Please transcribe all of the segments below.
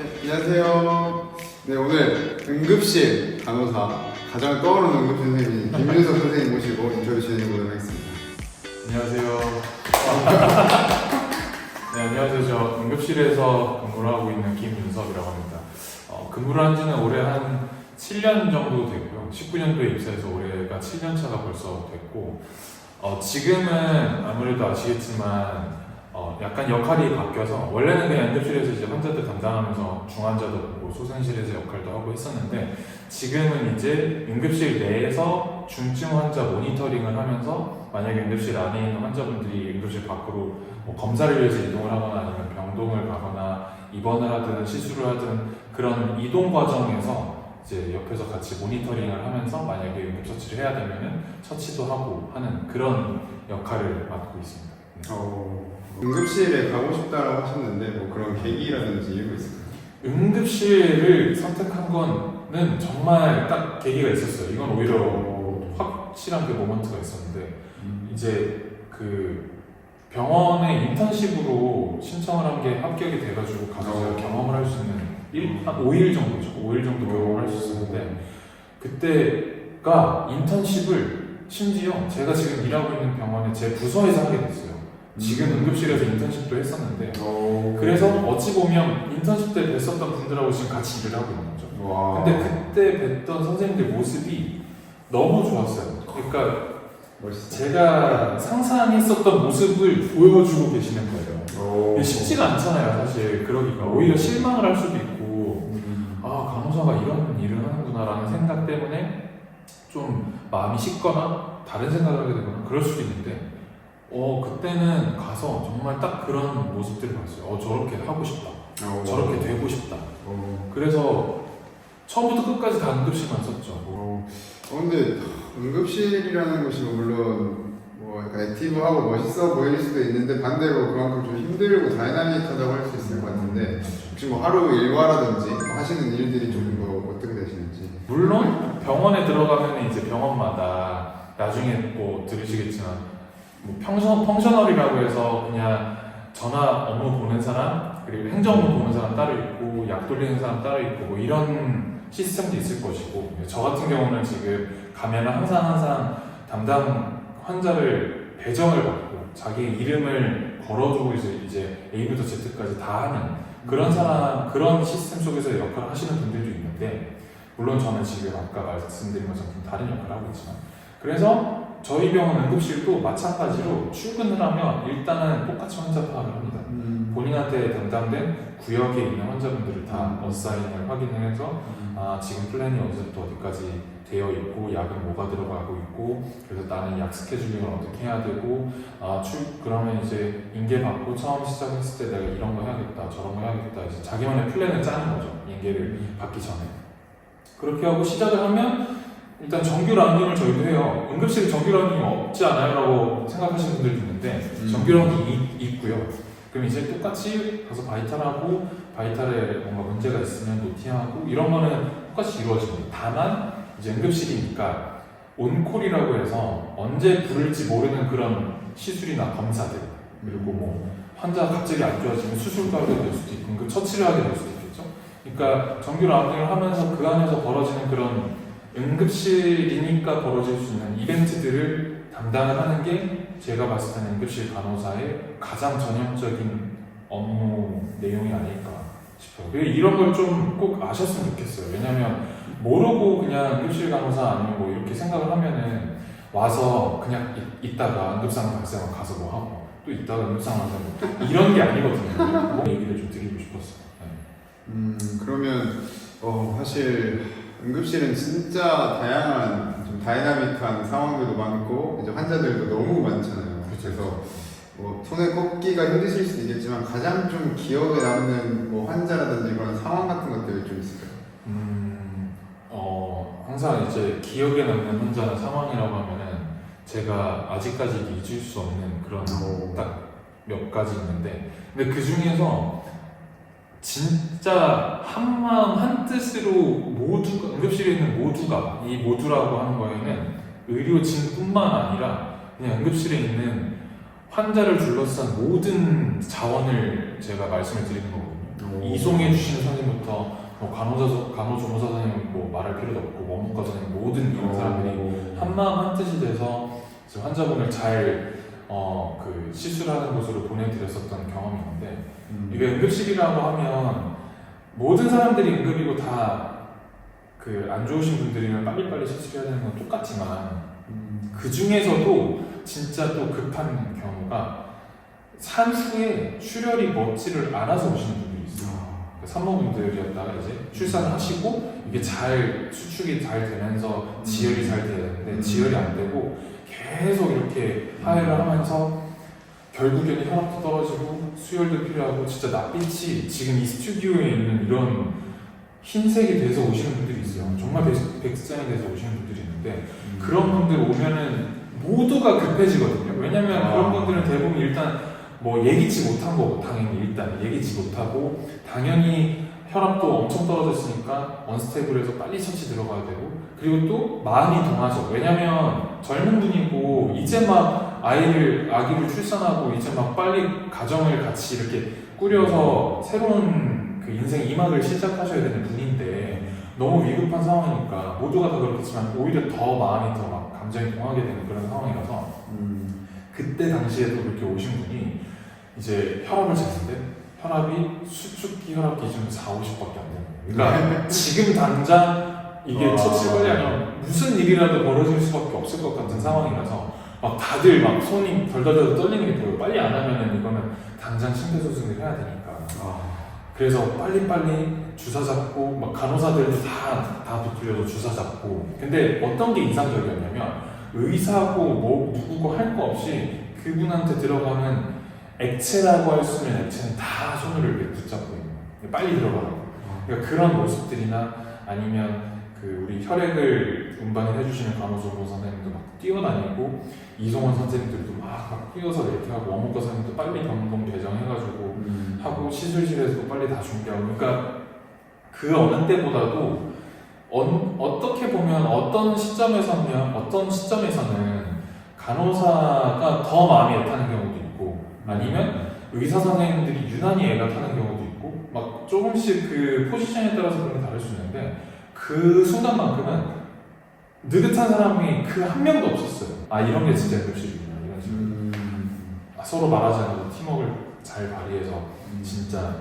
네, 안녕하세요. 네, 오늘 응급실 간호사 가장 떠오르는 응급실 선생님 김윤석 선생님 모시고 인터뷰 진행해보도록 하겠습니다. 안녕하세요. 네, 안녕하세요. 저 응급실에서 근무를 하고 있는 김윤석이라고 합니다. 근무를 한 지는 올해 한 7년 정도 되고요. 19년도에 입사해서 올해가 7년 차가 벌써 됐고, 지금은 아무래도 아시겠지만 약간 역할이 바뀌어서 원래는 그냥 응급실에서 이제 환자들 담당하면서 중환자도 보고 소생실에서 역할도 하고 했었는데, 지금은 이제 응급실 내에서 중증 환자 모니터링을 하면서 만약에 응급실 안에 있는 환자분들이 응급실 밖으로 뭐 검사를 위해서 이동을 하거나 아니면 병동을 가거나 입원을 하든 시술을 하든 그런 이동 과정에서 이제 옆에서 같이 모니터링을 하면서 만약에 응급처치를 해야 되면은 처치도 하고 하는 그런 역할을 맡고 있습니다. 응급실에 가고 싶다고 하셨는데 뭐 그런 계기라든지 이유가 있을까요? 응급실을 선택한 거는 정말 딱 계기가 있었어요. 이건 오히려 확실한 그 모먼트가 있었는데, 이제 그 병원에 인턴십으로 신청을 한 게 합격이 돼가지고 가서 제가 경험을 할 수 있는 한 5일 정도죠. 5일 정도 경험을 할 수 있었는데, 그때가 인턴십을 심지어 제가 지금 일하고 있는 병원의 제 부서에서 하게 됐어요. 지금 응급실에서 인턴십도 했었는데, 그래서 어찌 보면 인턴십 때 뵀었던 분들하고 지금 같이 일을 하고 있는 거죠. 와. 근데 그때 뵀던 선생님들 모습이 너무 좋았어요. 그러니까 멋있어요. 제가 상상했었던 모습을 보여주고 계시는 거예요. 이게 쉽지가 않잖아요, 사실. 그러기가 오히려 실망을 할 수도 있고, 아, 간호사가 이런 일을 하는구나라는 생각 때문에 좀 마음이 식거나 다른 생각을 하게 되거나 그럴 수도 있는데, 그때는 가서 정말 딱 그런 모습들을 봤어요. 저렇게 하고 싶다. 저렇게 되고 싶다. 그래서 처음부터 끝까지 다 응급실만 썼죠. 근데 응급실이라는 것이 물론 뭐 약간 액티브하고 멋있어 보일 수도 있는데 반대로 그만큼 좀 힘들고 다이나믹하다고 할 수 있을 것 같은데, 혹시 뭐 하루 일과라든지 뭐 하시는 일들이 좀 뭐 어떻게 되시는지? 물론 병원에 들어가면 이제 병원마다 나중에 뭐 들으시겠지만 뭐 펑셔널이라고 해서 그냥 전화 업무 보는 사람, 그리고 행정부 보는 사람 따로 있고 약 돌리는 사람 따로 있고 뭐 이런 시스템도 있을 것이고, 저 같은 경우는 지금 가면 항상 담당 환자를 배정을 받고 자기 이름을 걸어주고 이제 A부터 Z까지 다 하는 그런 사람, 그런 시스템 속에서 역할을 하시는 분들도 있는데, 물론 저는 지금 아까 말씀드린 것처럼 좀 다른 역할을 하고 있지만, 그래서 저희 병원 응급실도 마찬가지로 출근을 하면 일단은 똑같이 환자 파악을 합니다. 본인한테 담당된 구역에 있는 환자분들을 다 어사인을 확인을 해서 지금 플랜이 어디서부터 어디까지 되어 있고 약은 뭐가 들어가고 있고, 그래서 나는 약 스케줄링을 어떻게 해야 되고, 그러면 이제 인계 받고 처음 시작했을 때 내가 이런 거 해야겠다 저런 거 해야겠다 이제 자기만의 플랜을 짜는 거죠. 인계를 받기 전에. 그렇게 하고 시작을 하면 일단 정규 라운딩을 저희도 해요. 응급실에 정규 라운딩이 없지 않아요? 라고 생각하시는 분들도 있는데, 정규 라운딩이 있고요. 그럼 이제 똑같이 가서 바이탈하고, 바이탈에 뭔가 문제가 있으면 노티하고 이런 거는 똑같이 이루어집니다. 다만 이제 응급실이니까 온콜이라고 해서 언제 부를지 모르는 그런 시술이나 검사들, 그리고 뭐 환자가 갑자기 안 좋아지면 수술도 하게 될 수도 있고 응급 처치를 하게 될 수도 있겠죠. 그러니까 정규 라운딩을 하면서 그 안에서 벌어지는 그런 응급실이니까 벌어질 수 있는 이벤트들을 담당을 하는 게 제가 봤을 때는 응급실 간호사의 가장 전형적인 업무 내용이 아닐까 싶어요. 이런 걸 좀 꼭 아셨으면 좋겠어요. 왜냐면 모르고 그냥 응급실 간호사 아니면 뭐 이렇게 생각을 하면은 와서 그냥 있다가 응급상황 발생하면 가서 뭐 하고 또 있다가 응급상황 발생하면 이런 게 아니거든요. 그 얘기를 좀 드리고 싶었어요. 그러면 사실 응급실은 진짜 다양한 좀 다이나믹한 상황들도 많고 이제 환자들도 너무 많잖아요. 그래서 뭐 손에 꼽기가 힘드실 수도 있겠지만 가장 좀 기억에 남는 뭐 환자라든지 그런 상황 같은 것들이 좀 있을까요? 항상 이제 기억에 남는 환자나 상황이라고 하면은 제가 아직까지 잊을 수 없는 그런 딱 몇 가지 있는데, 근데 그 중에서 진짜 한마음 한뜻으로 모두가, 응급실에 있는 모두가, 이 모두라고 하는 거에는 의료진뿐만 아니라 그냥 응급실에 있는 환자를 둘러싼 모든 자원을 제가 말씀을 드리는 거거든요. 이송해 주시는 선생님부터 뭐 간호조무사 선생님 뭐 말할 필요도 없고 원무과 선생님 모든 이런 사람들이 한마음 한뜻이 돼서 이제 환자분을 잘 그 시술하는 곳으로 보내드렸었던 경험이 있는데 이게 응급실이라고 하면 모든 사람들이 응급이고 다 그 안 좋으신 분들이면 빨리빨리 시술해야 되는 건 똑같지만 그 중에서도 진짜 또 급한 경우가 산후에 출혈이 멎지를 않아서 오시는 분들이 있어요. 산모분들이었다가 이제 출산을 하시고 이게 잘 수축이 잘 되면서 지혈이 잘 돼야 되는데 지혈이 안 되고 계속 이렇게 하혈을 하면서 결국에는 혈압도 떨어지고 수혈도 필요하고 진짜 낯빛이 지금 이 스튜디오에 있는 이런 흰색이 돼서 오시는 분들이 있어요. 정말 백스장이 돼서 오시는 분들이 있는데 그런 분들 오면은 모두가 급해지거든요. 왜냐면 그런 분들은 대부분 일단 뭐 예기치 못한 거고 당연히 일단 예기치 못하고 당연히 혈압도 엄청 떨어졌으니까 언스테이블해서 빨리 처치 들어가야 되고 그리고 또 마음이 동하죠. 왜냐면 젊은 분이고 이제 막 아기를 출산하고 이제 막 빨리 가정을 같이 이렇게 꾸려서 새로운 그 인생 2막을 시작하셔야 되는 분인데 너무 위급한 상황이니까 모두가 다 그렇겠지만 오히려 더 마음이 더 막 감정이 동하게 되는 그런 상황이라서 그때 당시에도 그렇게 오신 분이 이제 혈압을 쟀는데 혈압이 수축기 혈압 기준으로 4, 50밖에 안 되는 거예요. 그러니까 지금 당장 이게 처치 빨리 하면 무슨 일이라도 벌어질 수밖에 없을 것 같은 상황이라서 막 다들 막 손이 덜덜덜 떨리는 게 보여요. 빨리 안 하면은 이거는 당장 심폐소생을 해야 되니까. 그래서 빨리빨리 주사 잡고 막 간호사들도 다 붙들려서 주사 잡고 근데 어떤 게 인상적이었냐면 의사고 뭐 누구고 할 거 없이 그분한테 들어가는 액체라고 할 수 있는 액체는 다 손으로 이렇게 붙잡고 있는 거예요. 빨리 들어가라고. 그러니까 그런 모습들이나 아니면 그 우리 혈액을 운반을 해주시는 간호조무 선생님도 막 뛰어다니고 이송원 선생님들도 막 뛰어서 이렇게 하고 원무과 선생님도 빨리 병동 배정해가지고 하고 시술실에서도 빨리 다 준비하고 그러니까 그 어느 때보다도 어떻게 보면 어떤 시점에서는 간호사가 더 마음이 애타는 경우도 있고 아니면 의사 선생님들이 유난히 애가 타는 경우도 있고 막 조금씩 그 포지션에 따라서 그런 게 다를 수 있는데 그 순간만큼은 느긋한 사람이 그 한 명도 없었어요. 아 이런 게 진짜 응급실이구나 이런 식으로 서로 말하지 않아도 팀워크를 잘 발휘해서 진짜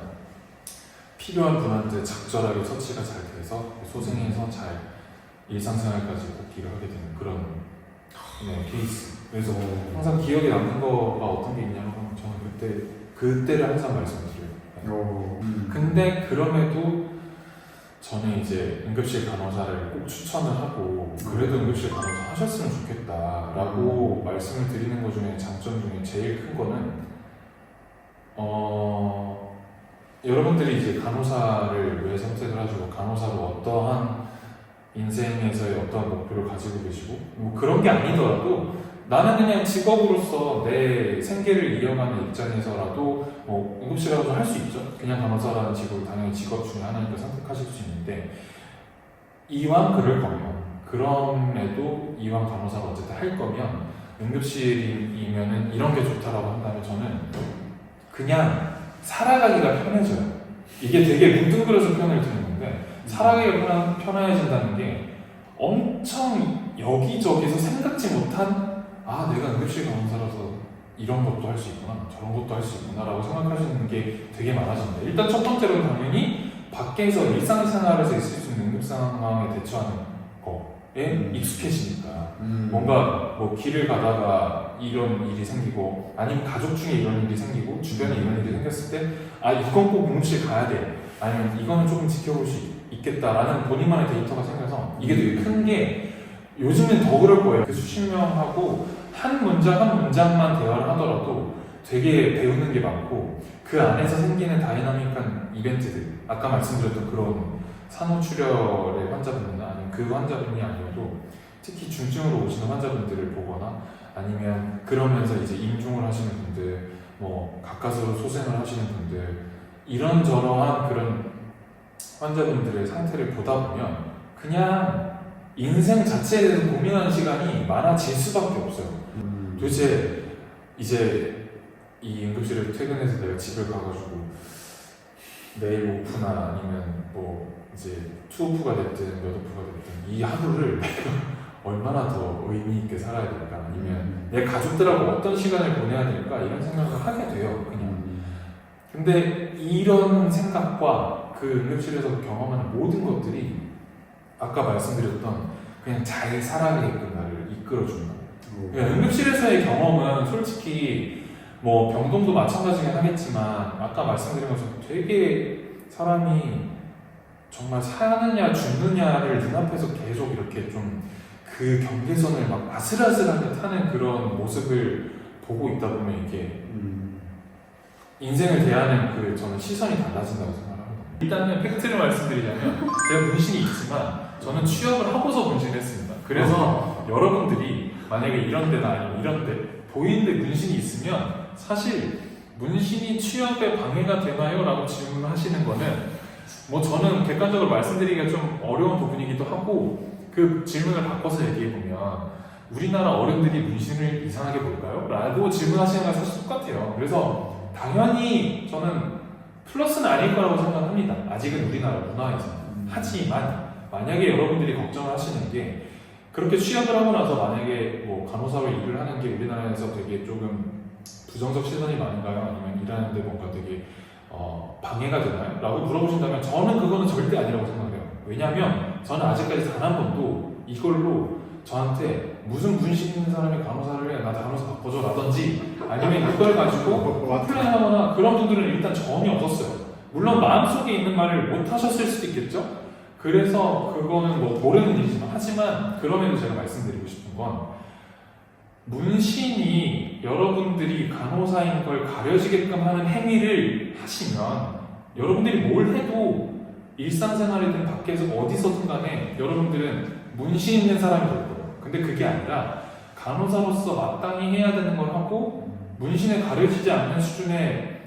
필요한 분한테 적절하게 처치가 잘 돼서 소생해서 잘 일상생활까지 복귀를 하게 되는 그런 케이스. 그래서 항상 기억에 남는 거가 어떤 게 있냐면 저는 그때를 항상 말씀드려요. 근데 그럼에도 저는 이제 응급실 간호사를 꼭 추천을 하고 그래도 응급실 간호사 하셨으면 좋겠다라고 말씀을 드리는 것 중에 장점 중에 제일 큰 거는 여러분들이 이제 간호사를 왜 선택을 하시고 간호사로 어떠한 인생에서의 어떠한 목표를 가지고 계시고 뭐 그런 게 아니더라도 나는 그냥 직업으로서 내 생계를 이어가는 입장에서라도 뭐 응급실이라도 할 수 있죠. 그냥 간호사라는 직업이 당연히 직업 중에 하나니까 선택하실 수 있는데 이왕 그럴 거면 그럼에도 이왕 간호사를 어쨌든 할 거면 응급실이면은 이런 게 좋다라고 한다면 저는 그냥 살아가기가 편해져요. 이게 되게 뭉뚱그려서 표현을 드는 건데 살아가기가 편해진다는 게 엄청 여기저기서 생각지 못한 내가 응급실 간호사라서 이런 것도 할 수 있구나 저런 것도 할 수 있구나 라고 생각하시는 게 되게 많아집니다. 일단 첫 번째로는 당연히 밖에서 일상생활에서 있을 수 있는 응급 상황에 대처하는 거에 익숙해지니까 뭔가 뭐 길을 가다가 이런 일이 생기고 아니면 가족 중에 이런 일이 생기고 주변에 이런 일이 생겼을 때 이건 꼭 응급실 가야 돼 아니면 이거는 조금 지켜볼 수 있겠다라는 본인만의 데이터가 생겨서 이게 되게 큰 게 요즘엔 더 그럴 거예요. 그 수십 명하고 한 문장만 대화를 하더라도 되게 배우는 게 많고 그 안에서 생기는 다이나믹한 이벤트들 아까 말씀드렸던 그런 산후출혈의 환자분이나 아니면 그 환자분이 아니어도 특히 중증으로 오시는 환자분들을 보거나 아니면 그러면서 이제 임종을 하시는 분들 뭐 가까스로 소생을 하시는 분들 이런저러한 그런 환자분들의 상태를 보다 보면 그냥 인생 자체에 대해서 고민하는 시간이 많아질 수밖에 없어요. 도대체 이제 이 응급실을 퇴근해서 내가 집을 가가지고 내일 오프나 아니면 뭐 이제 투오프가 됐든 몇 오프가 됐든 이 하루를 얼마나 더 의미 있게 살아야 될까 아니면 내 가족들하고 어떤 시간을 보내야 될까 이런 생각을 하게 돼요 그냥. 근데 이런 생각과 그 응급실에서 경험하는 모든 것들이 아까 말씀드렸던 그냥 잘 살아가게끔 나를 이끌어주는 거예요. 그러니까 응급실에서의 경험은 솔직히 뭐 병동도 마찬가지긴 하겠지만 아까 말씀드린 것처럼 되게 사람이 정말 사느냐 죽느냐를 눈앞에서 계속 이렇게 좀 그 경계선을 막 아슬아슬하게 타는 그런 모습을 보고 있다 보면 이게 인생을 대하는 그 저는 시선이 달라진다고 생각합니다. 일단은 팩트를 말씀드리자면 제가 문신이 있지만 저는 취업을 하고서 문신을 했습니다. 그래서 여러분들이 만약에 이런 데나 아니면 이런 데 보이는데 문신이 있으면 사실 문신이 취업에 방해가 되나요? 라고 질문하시는 거는 뭐 저는 객관적으로 말씀드리기가 좀 어려운 부분이기도 하고 그 질문을 바꿔서 얘기해보면 우리나라 어른들이 문신을 이상하게 볼까요? 라고 질문하시는 건 사실 똑같아요. 그래서 당연히 저는 플러스는 아닐 거라고 생각합니다. 아직은 우리나라 문화에서. 하지만 만약에 여러분들이 걱정을 하시는 게 그렇게 취업을 하고 나서 만약에 뭐 간호사로 일을 하는 게 우리나라에서 되게 조금 부정적 시선이 많은가요? 아니면 일하는데 뭔가 되게 방해가 되나요? 라고 물어보신다면 저는 그거는 절대 아니라고 생각해요. 왜냐하면 저는 아직까지 단 한 번도 이걸로 저한테 무슨 문신 있는 사람이 간호사를 해, 나 간호사 바꿔줘 라든지 아니면 이걸 가지고 컴플레인하거나 그런 분들은 일단 전혀 없었어요. 물론 마음속에 있는 말을 못 하셨을 수도 있겠죠? 그래서 그거는 뭐 모르는 일이지만 하지만 그럼에도 제가 말씀드리고 싶은 건 문신이 여러분들이 간호사인 걸 가려지게끔 하는 행위를 하시면 여러분들이 뭘 해도 일상생활이든 밖에서 어디서든 간에 여러분들은 문신 있는 사람이 될 거예요. 근데 그게 아니라 간호사로서 마땅히 해야 되는 걸 하고 문신에 가려지지 않는 수준의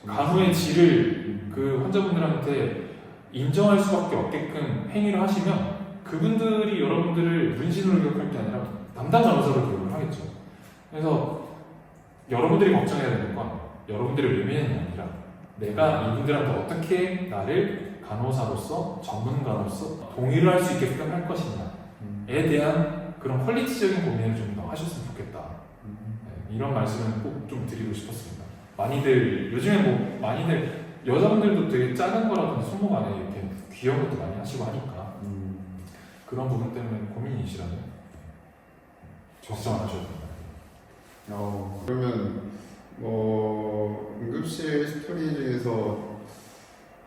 간호의 질을 그 환자분들한테 인정할 수밖에 없게끔 행위를 하시면 그분들이 여러분들을 문신으로 기억할 게 아니라 담당 간호사로 기억을 하겠죠. 그래서 여러분들이 걱정해야 되는 건 여러분들의 외면이 아니라 내가 이분들한테 어떻게 나를 간호사로서 전문가로서 동의를 할 수 있게끔 할 것이냐에 대한 그런 퀄리티적인 고민을 좀 더 하셨으면 좋겠다. 네, 이런 말씀을 꼭 좀 드리고 싶었습니다. 많이들 요즘에 뭐 많이들 여자분들도 되게 작은 거라든지 손목 안에 이렇게 귀여운 것도 많이 하시고 하니까 그런 부분 때문에 고민이시라면 걱정 안 하셔도 됩니다. 그러면 뭐 응급실 스토리 중에서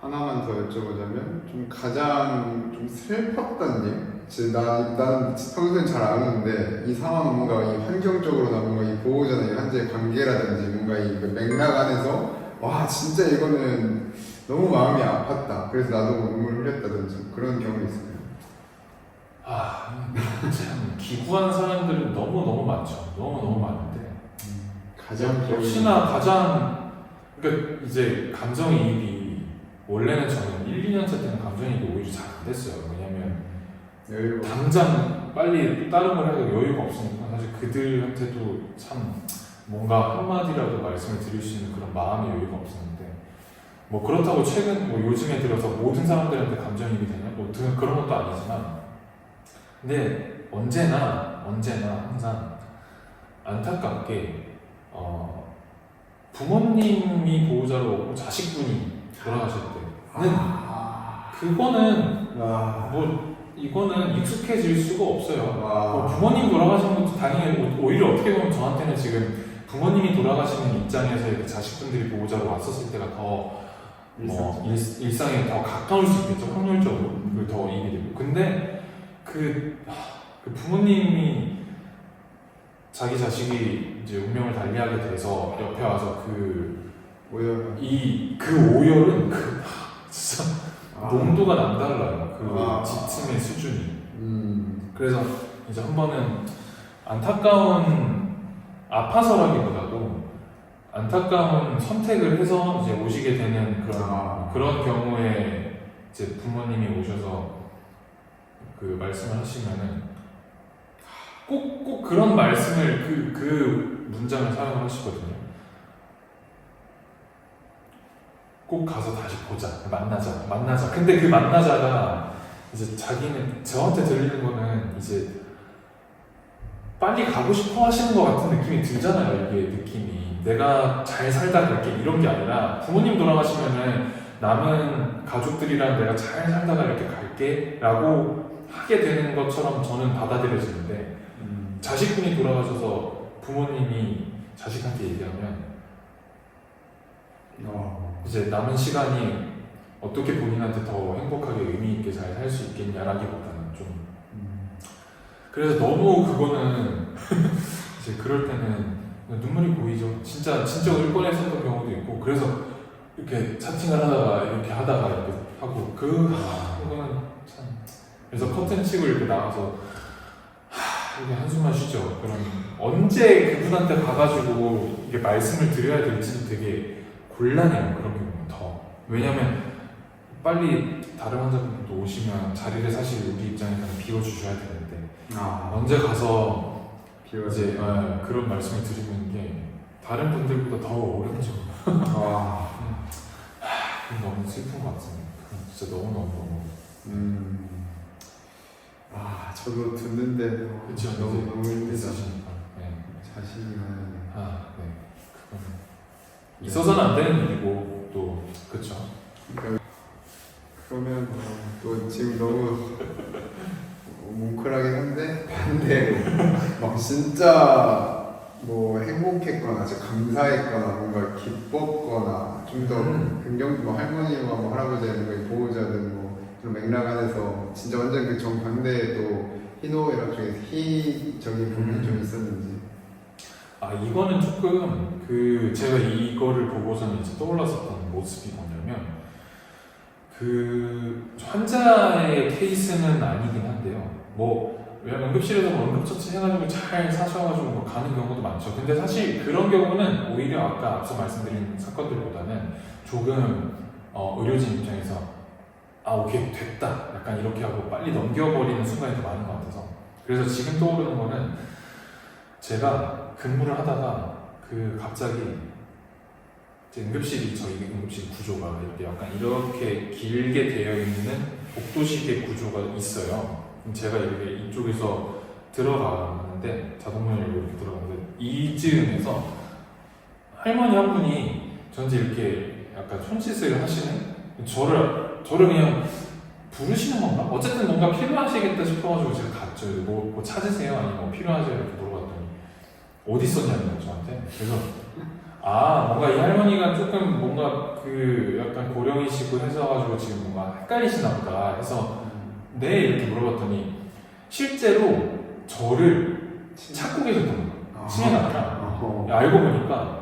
하나만 더 여쭤보자면 좀 가장 좀 슬펐던 일? 나는 평소엔 잘 아는데 이 상황은 뭔가 이 환경적으로나 뭔가 이 보호자나 이 환자의 관계라든지 뭔가 이 맥락 안에서 와 진짜 이거는 너무 마음이 아팠다. 그래서 나도 눈물 흘렸다든지 그런 경험이 있어요. 참 기구한 사람들은 너무 많죠. 너무 많은데 가장 역시나 가장 그러니까 이제 감정이입이 원래는 저는 1, 2년차 때는 감정이입이 오히려 잘 안 됐어요. 왜냐면 여유가 당장 빨리 다른 걸 해도 여유가 없으니까 사실 그들한테도 참 뭔가 한마디라도 말씀을 드릴 수 있는 그런 마음의 여유가 없었는데 뭐 그렇다고 최근 뭐 요즘에 들어서 모든 사람들한테 감정이입이 되냐 뭐 그런 것도 아니지만 근데 언제나 항상 안타깝게 부모님이 보호자로 오고 자식분이 돌아가실 때는 그거는 뭐 이거는 익숙해질 수가 없어요. 뭐 부모님 돌아가신 것도 당연히 오히려 어떻게 보면 저한테는 지금 부모님이 돌아가시는 입장에서 이렇게 자식분들이 보호자로 왔었을 때가 더 일상에 더 가까울 수 있겠죠. 확률적으로 그걸 더 이게 되고 근데 그 부모님이 자기 자식이 이제 운명을 달리하게 돼서 옆에 와서 그 오열은 진짜 농도가 남달라요. 그 짙음의 수준이. 그래서 이제 한 번은 안타까운 아파서라기보다도 안타까운 선택을 해서 이제 오시게 되는 그런 경우에 이제 부모님이 오셔서 그 말씀을 하시면은 꼭 그런 말씀을 그 문장을 사용을 하시거든요. 꼭 가서 다시 보자, 만나자. 근데 그 만나자가 이제 자기는 저한테 들리는 거는 이제 빨리 가고 싶어 하시는 것 같은 느낌이 들잖아요. 이게 느낌이 내가 잘 살다 갈게 이런 게 아니라 부모님 돌아가시면은 남은 가족들이랑 내가 잘 살다가 이렇게 갈게 라고 하게 되는 것처럼 저는 받아들여지는데 자식분이 돌아가셔서 부모님이 자식한테 얘기하면 이제 남은 시간이 어떻게 본인한테 더 행복하게 의미 있게 잘 살 수 있겠냐라기보다는 좀 그래서 너무 그거는 이제 그럴 때는 눈물이 보이죠. 진짜 울 뻔했었던 경우도 있고 그래서 이렇게 차팅을 하다가 이렇게 하고 그거는 참 그래서 커튼 치고 이렇게 나가서 이렇게 한숨만 쉬죠. 그럼 언제 그분한테 가가지고 이게 말씀을 드려야 될지는 되게 곤란해요. 그런 경우는 더 왜냐면 빨리 다른 환자분들도 오시면 자리를 사실 우리 입장에서는 비워주셔야 되는데 언제 가서 이제 그런 말씀을 드리는 게 다른 분들보다 더 어렵죠. 너무 슬픈 것 같습니다. 진짜 너무. 저도 듣는데 그쵸, 너무 힘들다. 있으시니까. 네. 자신이나 네. 그건 있어서는 안 되는 일이고 또 그쵸. 그러면 또 지금 너무 뭉클하긴 한데 반대로 막 진짜 뭐 행복했거나 진짜 감사했거나 뭔가 기뻤거나 좀 더 긍정 뭐 할머니와 뭐 할아버지의 뭐 보호자들 뭐 그런 맥락 안에서 진짜 완전 그 정반대의 또 희노애락 중에 희적인 부분이 좀 있었는지. 이거는 조금 제가 이거를 보고서는 이제 떠올랐었던 모습이 뭐냐면 환자의 케이스는 아니긴 한데요. 왜냐면 응급실에서 응급처치 해가지고 잘 사셔가지고 가는 경우도 많죠. 근데 사실 그런 경우는 오히려 아까 앞서 말씀드린 사건들보다는 조금 의료진 입장에서 오케이 됐다 약간 이렇게 하고 빨리 넘겨버리는 순간이 더 많은 것 같아서 그래서 지금 떠오르는 거는 제가 근무를 하다가 갑자기 저희 응급실 구조가 약간 이렇게 길게 되어 있는 복도식의 구조가 있어요. 그럼 제가 이쪽에서 들어가는데 자동문을 열고 이렇게 들어가는데 이즈음에서 할머니 한 분이 저한테 이렇게 약간 손짓을 하시는 저를 그냥 부르시는 건가? 어쨌든 뭔가 필요하시겠다 싶어가지고 제가 갔죠. 뭐 찾으세요? 아니면 뭐 필요하세요? 이렇게 물어봤더니 어디 있었냐는 거예요 저한테. 그래서 뭔가 이 할머니가 조금 뭔가 약간 고령이시고 해서 지금 뭔가 헷갈리시나 보다 해서 네 이렇게 물어봤더니 실제로 저를 찾고 계셨던 거예요. 친애가 아니라 알고 보니까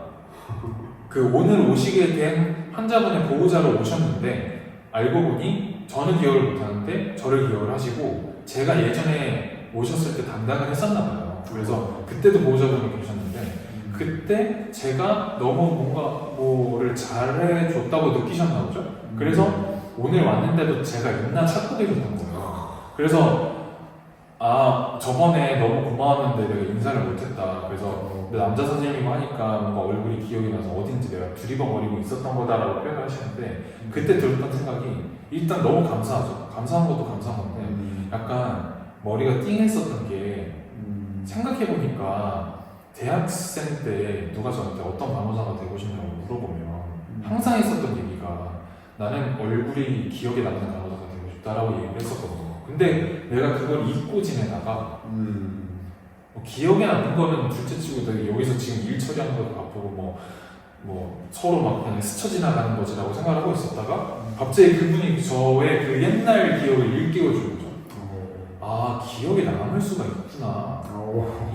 오늘 오시게 된 환자분의 보호자로 오셨는데 알고 보니 저는 기억을 못하는데 저를 기억을 하시고 제가 예전에 오셨을 때 담당을 했었나 봐요. 그래서 그때도 보호자분이 계셨는데 그때 제가 너무 뭔가 뭐를 잘해줬다고 느끼셨나 보죠. 그래서 오늘 왔는데도 제가 있나 찾고 계셨던 거예요. 그래서 저번에 너무 고마웠는데 내가 인사를 못했다. 그래서 남자 선생님이고 하니까 뭔가 얼굴이 기억이 나서 어딘지 내가 두리번거리고 있었던 거다라고 표현을 하시는데 그때 들었던 생각이 일단 너무 감사하죠. 감사한 것도 감사한 건데 약간 머리가 띵했었던 게 생각해보니까 대학생 때 누가 저한테 어떤 간호사가 되고 싶냐고 물어보면 항상 했었던 얘기가 나는 얼굴이 기억에 남는 간호사가 되고 싶다라고 얘기를 했었거든요. 근데 내가 그걸 잊고 지내다가 기억에 남는 거는 둘째치고 내가 여기서 지금 일 처리하는 것도 바쁘고 뭐 서로 막 그냥 스쳐 지나가는 거지라고 생각하고 있었다가 갑자기 그분이 저의 옛날 기억을 일깨워준 거죠. 기억에 남을 수가 있구나.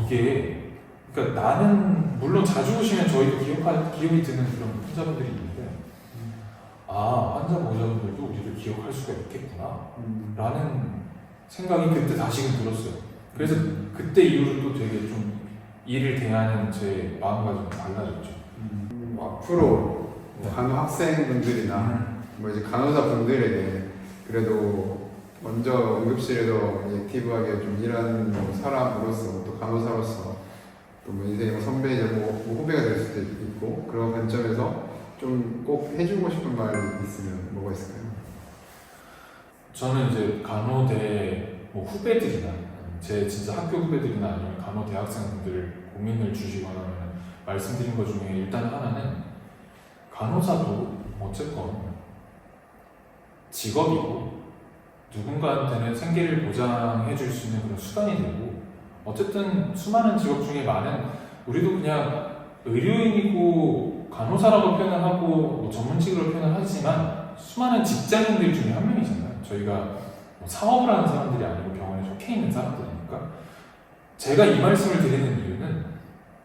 이게 그러니까 나는 물론 자주 오시면 저희도 기억이 드는 그런 환자분들이 있는데 환자 보호자분들도 우리를 기억할 수가 있겠구나 라는 생각이 그때 다시금 들었어요. 그래서 그때 이후로 또 되게 좀 일을 대하는 제 마음가짐이 달라졌죠. 앞으로 간호 학생분들이나 이제 간호사 분들에게 그래도 먼저 응급실에서 액티브하게 좀 일하는 사람으로서 또 간호사로서 또 인생의 선배이자 후배가 될 수도 있고 그런 관점에서 좀 꼭 해주고 싶은 말이 있으면 뭐가 있을까요? 저는 이제 간호대 뭐 후배들이나 제 진짜 학교 후배들이나 아니면 간호대 학생분들 고민을 주시거나 하면 말씀드린 것 중에 일단 하나는 간호사도 어쨌건 직업이고 누군가한테는 생계를 보장해 줄 수 있는 그런 수단이 되고 어쨌든 수많은 직업 중에 많은 우리도 그냥 의료인이고 간호사라고 표현을 하고 뭐 전문직으로 표현을 하지만 수많은 직장인들 중에 한 명이잖아요. 저희가 뭐 사업을 하는 사람들이 아니고 병원에 속해 있는 사람들이니까 제가 이 말씀을 드리는 이유는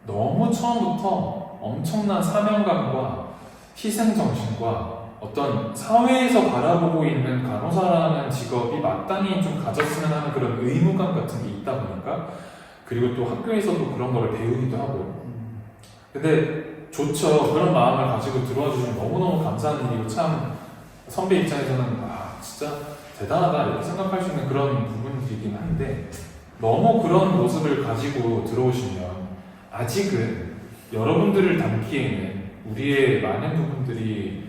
너무 처음부터 엄청난 사명감과 희생정신과 어떤 사회에서 바라보고 있는 간호사라는 직업이 마땅히 좀 가졌으면 하는 그런 의무감 같은 게 있다 보니까 그리고 또 학교에서도 그런 거를 배우기도 하고요. 근데 좋죠. 그런 마음을 가지고 들어와 주시면 너무너무 감사한 일이고 참 선배 입장에서는 아 진짜 대단하다 이렇게 생각할 수 있는 그런 부분들이긴 한데 너무 그런 모습을 가지고 들어오시면 아직은 여러분들을 담기에는 우리의 많은 부분들이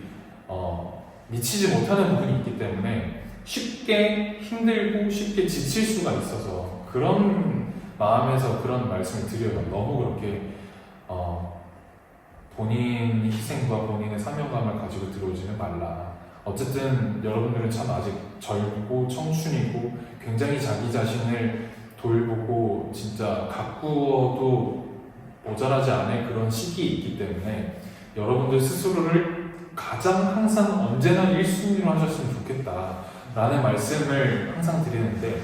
미치지 못하는 부분이 있기 때문에 쉽게 힘들고 쉽게 지칠 수가 있어서 그런 마음에서 그런 말씀을 드려요. 너무 그렇게 본인의 희생과 본인의 사명감을 가지고 들어오지는 말라. 어쨌든 여러분들은 참 아직 젊고 청춘이고 굉장히 자기 자신을 돌보고 진짜 가꾸어도 모자라지 않을 그런 시기에 있기 때문에 여러분들 스스로를 가장 항상 언제나 1순위로 하셨으면 좋겠다 라는 말씀을 항상 드리는데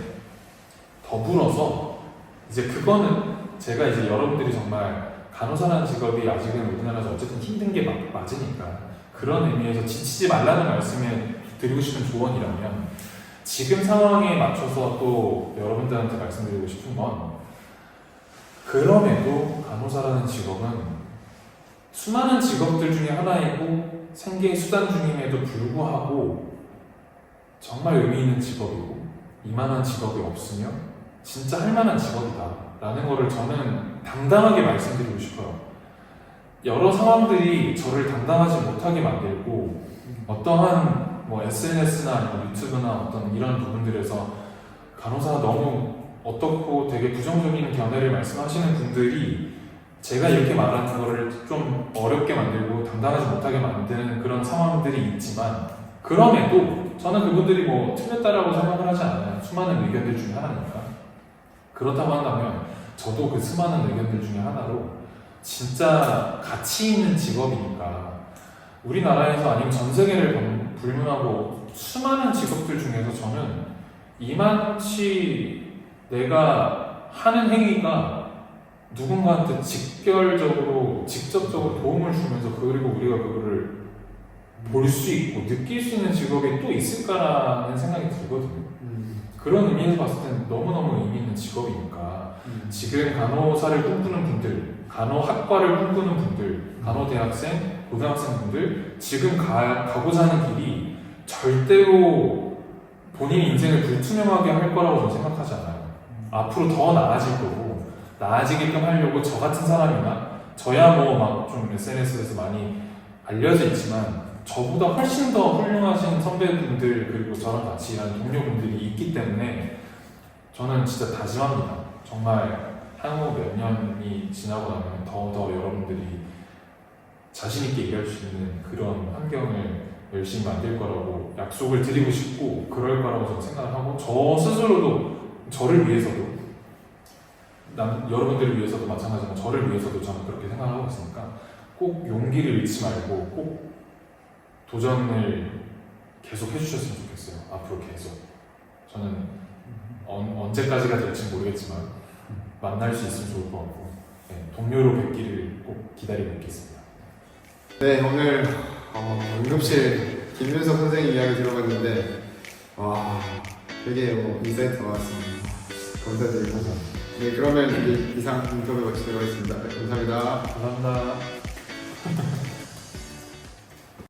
더불어서 이제 그거는 제가 이제 여러분들이 정말 간호사라는 직업이 아직은 우리나라에서 어쨌든 힘든 게 맞으니까 그런 의미에서 지치지 말라는 말씀을 드리고 싶은 조언이라면 지금 상황에 맞춰서 또 여러분들한테 말씀드리고 싶은 건 그럼에도 간호사라는 직업은 수많은 직업들 중에 하나이고 생계의 수단 중임에도 불구하고 정말 의미 있는 직업이고 이만한 직업이 없으면 진짜 할 만한 직업이다 라는 거를 저는 당당하게 말씀드리고 싶어요. 여러 상황들이 저를 당당하지 못하게 만들고 어떠한 뭐 SNS나 아니면 유튜브나 어떤 이런 부분들에서 간호사가 너무 어떻고 되게 부정적인 견해를 말씀하시는 분들이 제가 이렇게 말하는 거를 좀 어렵게 만들고 당당하지 못하게 만드는 그런 상황들이 있지만 그럼에도 저는 그분들이 뭐 틀렸다라고 생각을 하지 않아요. 수많은 의견들 중에 하나니까. 그렇다고 한다면 저도 그 수많은 의견들 중에 하나로 진짜 가치 있는 직업이니까 우리나라에서 아니면 전 세계를 불문하고 수많은 직업들 중에서 저는 이만치 내가 하는 행위가 누군가한테 직접적으로 도움을 주면서 그리고 우리가 그거를 볼 수 있고 느낄 수 있는 직업이 또 있을까라는 생각이 들거든요. 그런 의미에서 봤을 때는 너무너무 의미 있는 직업이니까 지금 간호사를 꿈꾸는 분들, 간호학과를 꿈꾸는 분들, 간호대학생, 고등학생분들 지금 가고자 하는 길이 절대로 본인 인생을 불투명하게 할 거라고 저는 생각하지 않아요. 앞으로 더 나아질 거고 나아지게끔 하려고 저 같은 사람이나 저야 뭐 막 좀 SNS에서 많이 알려져 있지만 저보다 훨씬 더 훌륭하신 선배분들 그리고 저랑 같이 일하는 동료분들이 있기 때문에 저는 진짜 다짐합니다. 정말 향후 몇 년이 지나고 나면 더 여러분들이 자신 있게 일할 수 있는 그런 환경을 열심히 만들 거라고 약속을 드리고 싶고 그럴 거라고 저는 생각을 하고 저 스스로도 저를 위해서도 여러분들을 위해서도 마찬가지지만 저를 위해서도 저는 그렇게 생각하고 있으니까 꼭 용기를 잃지 말고 꼭 도전을 계속 해주셨으면 좋겠어요. 앞으로 계속. 저는 언제까지가 될지 모르겠지만 만날 수 있으면 좋을 것 같고 네, 동료로 뵙기를 꼭 기다리고 있겠습니다. 네, 오늘 응급실 김윤석 선생님 이야기 들어봤는데 와 되게 인사이트가 많았습니다. 감사드리고 네, 그러면 이상 인터뷰 마치도록 하겠습니다. 네, 감사합니다. 감사합니다.